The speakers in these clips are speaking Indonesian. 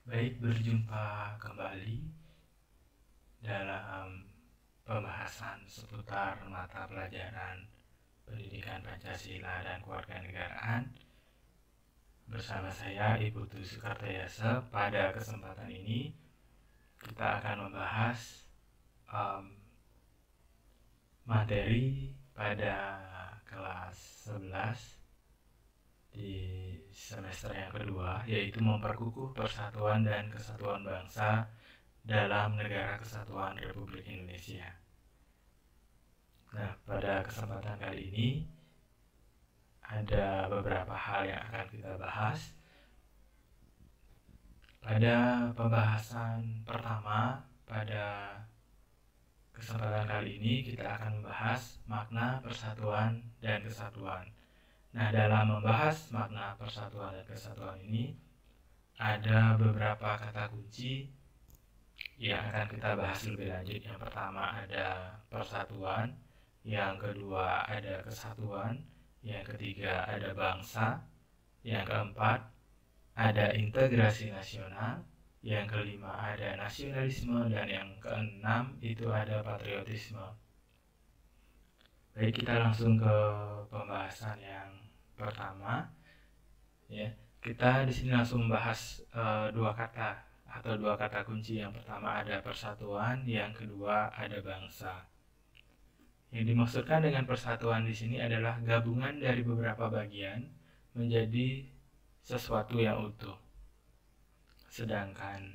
Baik, berjumpa kembali dalam pembahasan seputar mata pelajaran Pendidikan Pancasila dan Kewarganegaraan bersama saya Ibu Tu Sukartayasa. Pada kesempatan ini kita akan membahas materi pada kelas 11 di semester yang kedua, yaitu memperkukuh persatuan dan kesatuan bangsa dalam Negara Kesatuan Republik Indonesia. Nah, pada kesempatan kali ini ada beberapa hal yang akan kita bahas. Pada pembahasan pertama pada kesempatan kali ini kita akan membahas makna persatuan dan kesatuan. Nah, dalam membahas makna persatuan dan kesatuan ini ada beberapa kata kunci yang akan kita bahas lebih lanjut. Yang pertama ada persatuan, yang kedua ada kesatuan, yang ketiga ada bangsa, yang keempat ada integrasi nasional, yang kelima ada nasionalisme, dan yang keenam itu ada patriotisme. Baik, kita langsung ke pembahasan yang pertama. Ya, kita di sini langsung membahas dua kata kunci. Yang pertama ada persatuan, yang kedua ada bangsa. Yang dimaksudkan dengan persatuan di sini adalah gabungan dari beberapa bagian menjadi sesuatu yang utuh. Sedangkan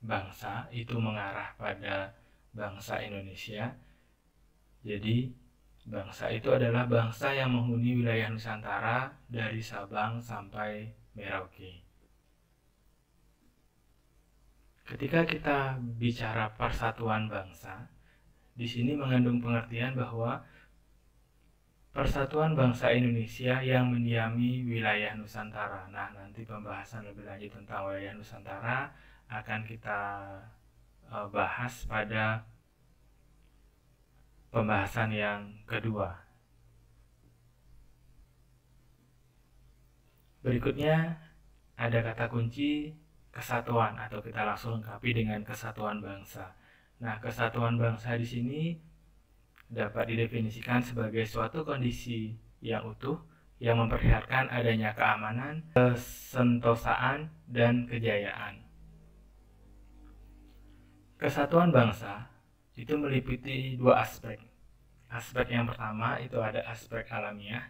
bangsa itu mengarah pada bangsa Indonesia. Jadi bangsa itu adalah bangsa yang menghuni wilayah Nusantara dari Sabang sampai Merauke. Ketika kita bicara persatuan bangsa, di sini mengandung pengertian bahwa persatuan bangsa Indonesia yang mendiami wilayah Nusantara. Nah, nanti pembahasan lebih lanjut tentang wilayah Nusantara akan kita bahas pada pembahasan yang kedua. Berikutnya ada kata kunci kesatuan, atau kita langsung lengkapi dengan kesatuan bangsa. Nah, kesatuan bangsa di sini dapat didefinisikan sebagai suatu kondisi yang utuh yang memperlihatkan adanya keamanan, kesentosaan, dan kejayaan. Kesatuan bangsa itu meliputi dua aspek. Aspek yang pertama itu ada aspek alamiah.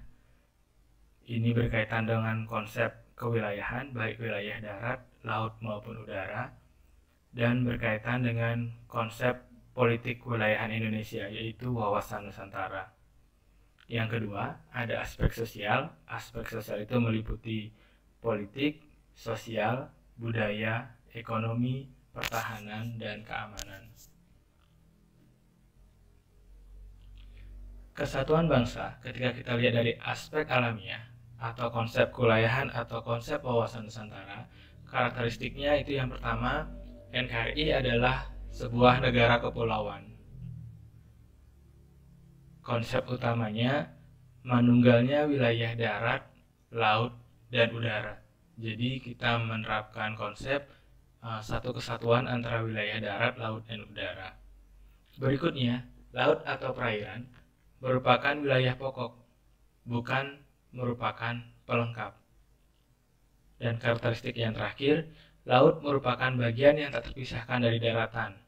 Ini berkaitan dengan konsep kewilayahan, baik wilayah darat, laut maupun udara, dan berkaitan dengan konsep politik kewilayahan Indonesia, yaitu wawasan Nusantara. Yang kedua ada aspek sosial. Aspek sosial itu meliputi politik, sosial, budaya, ekonomi, pertahanan, dan keamanan. Kesatuan bangsa, ketika kita lihat dari aspek alamiah atau konsep kewilayahan atau konsep wawasan Nusantara, karakteristiknya itu yang pertama, NKRI adalah sebuah negara kepulauan. Konsep utamanya manunggalnya wilayah darat, laut, dan udara. Jadi kita menerapkan konsep satu kesatuan antara wilayah darat, laut, dan udara. Berikutnya, laut atau perairan merupakan wilayah pokok, bukan merupakan pelengkap. Dan karakteristik yang terakhir, laut merupakan bagian yang tak terpisahkan dari daratan,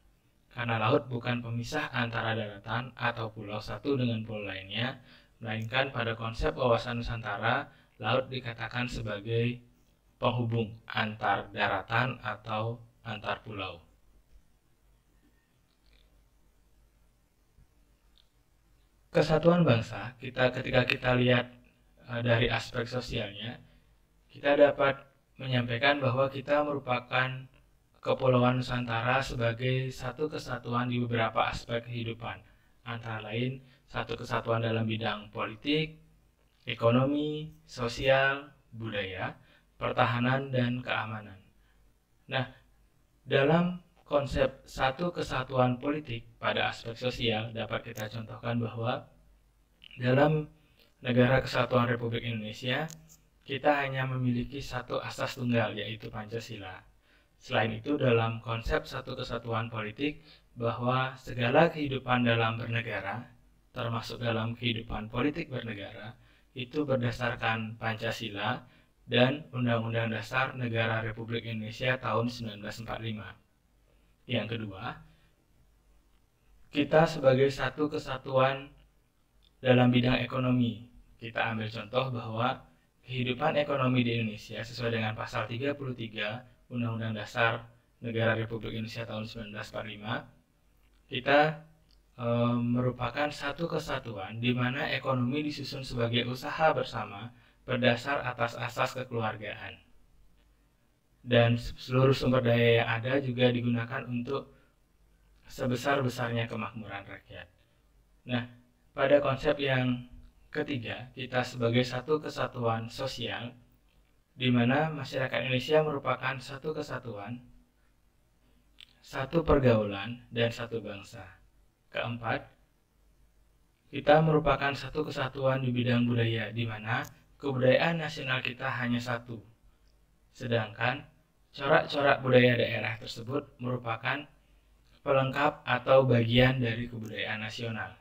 karena laut bukan pemisah antara daratan atau pulau satu dengan pulau lainnya, melainkan pada konsep wawasan Nusantara, laut dikatakan sebagai penghubung antar daratan atau antar pulau. Kesatuan bangsa, ketika kita lihat dari aspek sosialnya, kita dapat menyampaikan bahwa kita merupakan Kepulauan Nusantara sebagai satu kesatuan di beberapa aspek kehidupan, antara lain satu kesatuan dalam bidang politik, ekonomi, sosial, budaya, pertahanan, dan keamanan. Nah, dalam konsep satu kesatuan politik pada aspek sosial dapat kita contohkan bahwa dalam Negara Kesatuan Republik Indonesia kita hanya memiliki satu asas tunggal, yaitu Pancasila. Selain itu, dalam konsep satu kesatuan politik, bahwa segala kehidupan dalam bernegara, termasuk dalam kehidupan politik bernegara, itu berdasarkan Pancasila dan Undang-Undang Dasar Negara Republik Indonesia tahun 1945. Yang kedua, kita sebagai satu kesatuan dalam bidang ekonomi. Kita ambil contoh bahwa kehidupan ekonomi di Indonesia sesuai dengan pasal 33 Undang-Undang Dasar Negara Republik Indonesia tahun 1945, kita merupakan satu kesatuan di mana ekonomi disusun sebagai usaha bersama berdasar atas asas kekeluargaan. Dan seluruh sumber daya yang ada juga digunakan untuk sebesar-besarnya kemakmuran rakyat. Nah, pada konsep yang ketiga, kita sebagai satu kesatuan sosial, di mana masyarakat Indonesia merupakan satu kesatuan, satu pergaulan, dan satu bangsa. Keempat, kita merupakan satu kesatuan di bidang budaya, di mana kebudayaan nasional kita hanya satu. Sedangkan corak-corak budaya daerah tersebut merupakan pelengkap atau bagian dari kebudayaan nasional.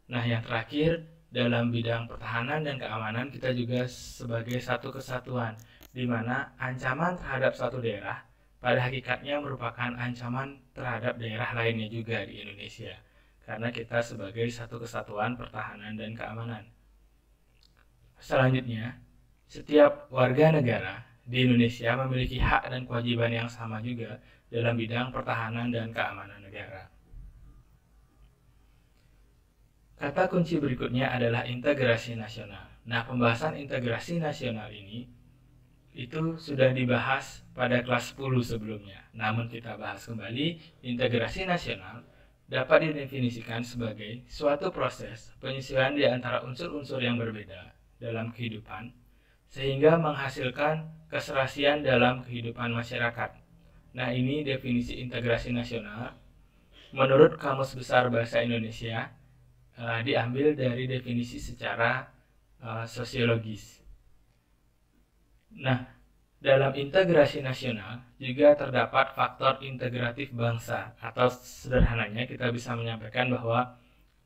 Nah, yang terakhir, dalam bidang pertahanan dan keamanan kita juga sebagai satu kesatuan, di mana ancaman terhadap satu daerah pada hakikatnya merupakan ancaman terhadap daerah lainnya juga di Indonesia, karena kita sebagai satu kesatuan pertahanan dan keamanan. Selanjutnya, setiap warga negara di Indonesia memiliki hak dan kewajiban yang sama juga dalam bidang pertahanan dan keamanan negara. Kata kunci berikutnya adalah integrasi nasional. Nah, pembahasan integrasi nasional ini itu sudah dibahas pada kelas 10 sebelumnya. Namun kita bahas kembali, integrasi nasional dapat didefinisikan sebagai suatu proses penyesuaian di antara unsur-unsur yang berbeda dalam kehidupan sehingga menghasilkan keserasian dalam kehidupan masyarakat. Nah, ini definisi integrasi nasional menurut Kamus Besar Bahasa Indonesia, diambil dari definisi secara sosiologis. Nah, dalam integrasi nasional juga terdapat faktor integratif bangsa, atau sederhananya kita bisa menyampaikan bahwa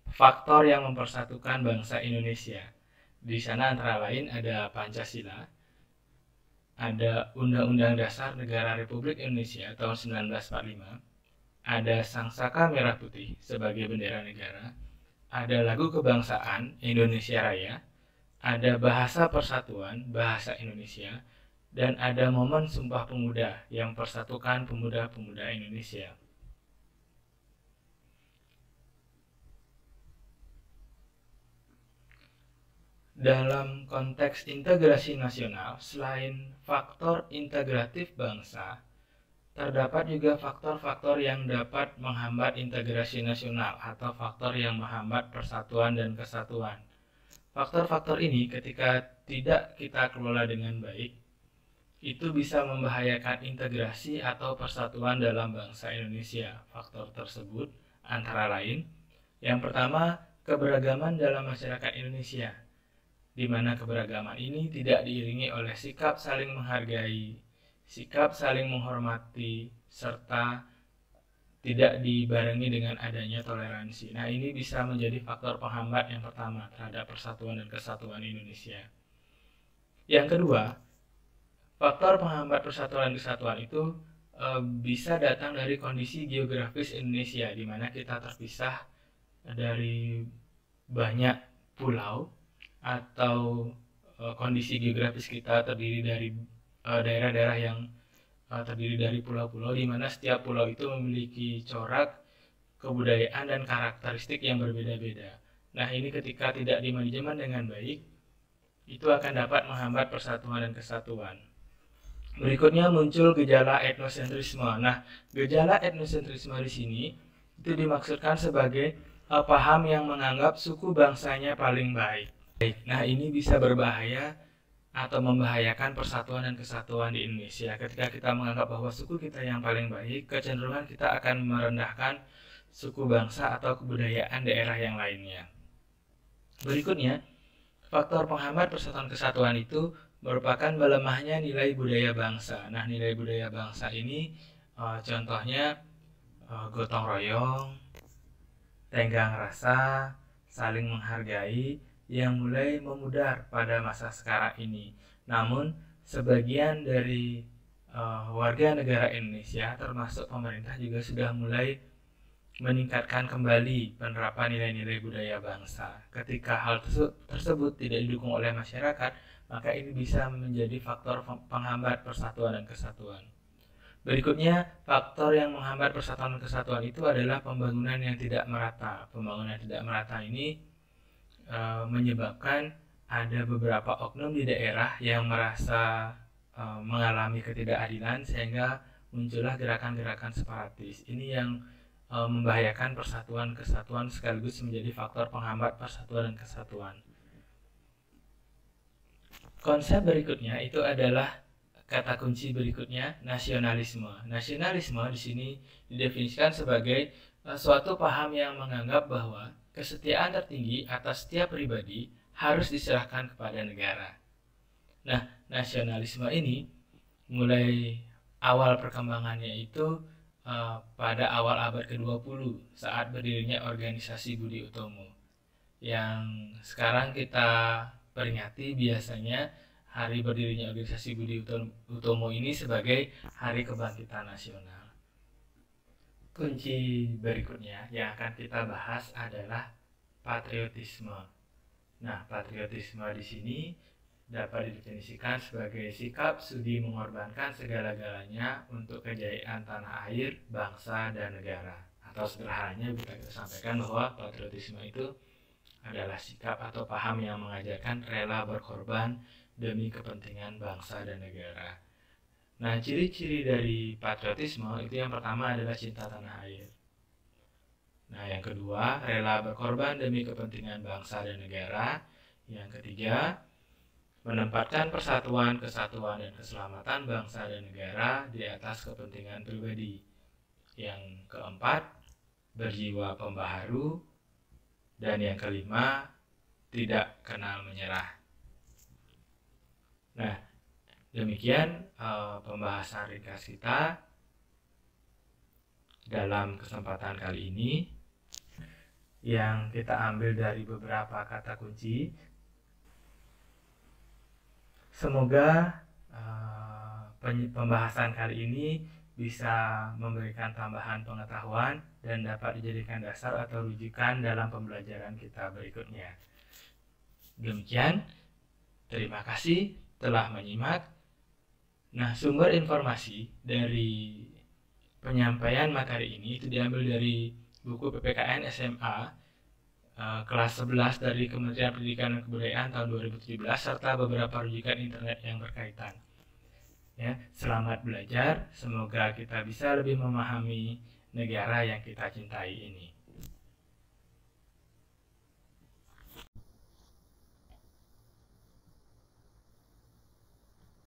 faktor yang mempersatukan bangsa Indonesia. Di sana antara lain ada Pancasila, ada Undang-Undang Dasar Negara Republik Indonesia tahun 1945, ada Sangsaka Merah Putih sebagai bendera negara, ada lagu kebangsaan Indonesia Raya, ada bahasa persatuan bahasa Indonesia, dan ada momen Sumpah Pemuda yang persatukan pemuda-pemuda Indonesia. Dalam konteks integrasi nasional, selain faktor integratif bangsa, terdapat juga faktor-faktor yang dapat menghambat integrasi nasional atau faktor yang menghambat persatuan dan kesatuan. Faktor-faktor ini ketika tidak kita kelola dengan baik, itu bisa membahayakan integrasi atau persatuan dalam bangsa Indonesia. Faktor tersebut antara lain, yang pertama, keberagaman dalam masyarakat Indonesia, di mana keberagaman ini tidak diiringi oleh sikap saling menghargai, sikap saling menghormati, serta tidak dibarengi dengan adanya toleransi. Nah, ini bisa menjadi faktor penghambat yang pertama terhadap persatuan dan kesatuan Indonesia. Yang kedua, faktor penghambat persatuan dan kesatuan itu bisa datang dari kondisi geografis Indonesia, di mana kita terpisah dari banyak pulau, atau kondisi geografis kita terdiri dari daerah-daerah yang terdiri dari pulau-pulau, di mana setiap pulau itu memiliki corak, kebudayaan, dan karakteristik yang berbeda-beda. Nah, ini ketika tidak dimanajemen dengan baik, itu akan dapat menghambat persatuan dan kesatuan. Berikutnya muncul gejala etnosentrisme. Nah, gejala etnosentrisme di sini itu dimaksudkan sebagai paham yang menganggap suku bangsanya paling baik. Nah, ini bisa berbahaya atau membahayakan persatuan dan kesatuan di Indonesia. Ketika kita menganggap bahwa suku kita yang paling baik, kecenderungan kita akan merendahkan suku bangsa atau kebudayaan daerah yang lainnya. Berikutnya, faktor penghambat persatuan kesatuan itu merupakan melemahnya nilai budaya bangsa. Nah, nilai budaya bangsa ini contohnya gotong royong, tenggang rasa, saling menghargai yang mulai memudar pada masa sekarang ini. Namun, sebagian dari warga negara Indonesia termasuk pemerintah juga sudah mulai meningkatkan kembali penerapan nilai-nilai budaya bangsa. Ketika hal tersebut tidak didukung oleh masyarakat, maka ini bisa menjadi faktor penghambat persatuan dan kesatuan. Berikutnya, faktor yang menghambat persatuan dan kesatuan itu adalah pembangunan yang tidak merata. Pembangunan yang tidak merata ini menyebabkan ada beberapa oknum di daerah yang merasa mengalami ketidakadilan sehingga muncullah gerakan-gerakan separatis. Ini yang membahayakan persatuan kesatuan sekaligus menjadi faktor penghambat persatuan dan kesatuan. Konsep berikutnya itu adalah kata kunci berikutnya, nasionalisme. Nasionalisme di sini didefinisikan sebagai suatu paham yang menganggap bahwa kesetiaan tertinggi atas setiap pribadi harus diserahkan kepada negara. Nah, nasionalisme ini mulai awal perkembangannya itu pada awal abad ke-20 saat berdirinya organisasi Budi Utomo yang sekarang kita peringati biasanya hari berdirinya organisasi Budi Utomo ini sebagai Hari Kebangkitan Nasional. Kunci berikutnya yang akan kita bahas adalah patriotisme. Nah, patriotisme di sini dapat didefinisikan sebagai sikap sudi mengorbankan segala-galanya untuk kejayaan tanah air, bangsa, dan negara. Atau sederhananya bisa kita sampaikan bahwa patriotisme itu adalah sikap atau paham yang mengajarkan rela berkorban demi kepentingan bangsa dan negara. Nah, ciri-ciri dari patriotisme itu yang pertama adalah cinta tanah air. Nah, yang kedua, rela berkorban demi kepentingan bangsa dan negara. Yang ketiga, menempatkan persatuan, kesatuan, dan keselamatan bangsa dan negara di atas kepentingan pribadi. Yang keempat, berjiwa pembaharu. Dan yang kelima, tidak kenal menyerah. Nah, demikian pembahasan ringkas kita dalam kesempatan kali ini yang kita ambil dari beberapa kata kunci. Semoga pembahasan kali ini bisa memberikan tambahan pengetahuan dan dapat dijadikan dasar atau rujukan dalam pembelajaran kita berikutnya. Demikian, terima kasih telah menyimak. Nah, sumber informasi dari penyampaian materi ini itu diambil dari buku PPKN SMA kelas 11 dari Kementerian Pendidikan dan Kebudayaan tahun 2017 serta beberapa rujukan internet yang berkaitan. Ya, selamat belajar, semoga kita bisa lebih memahami negara yang kita cintai ini.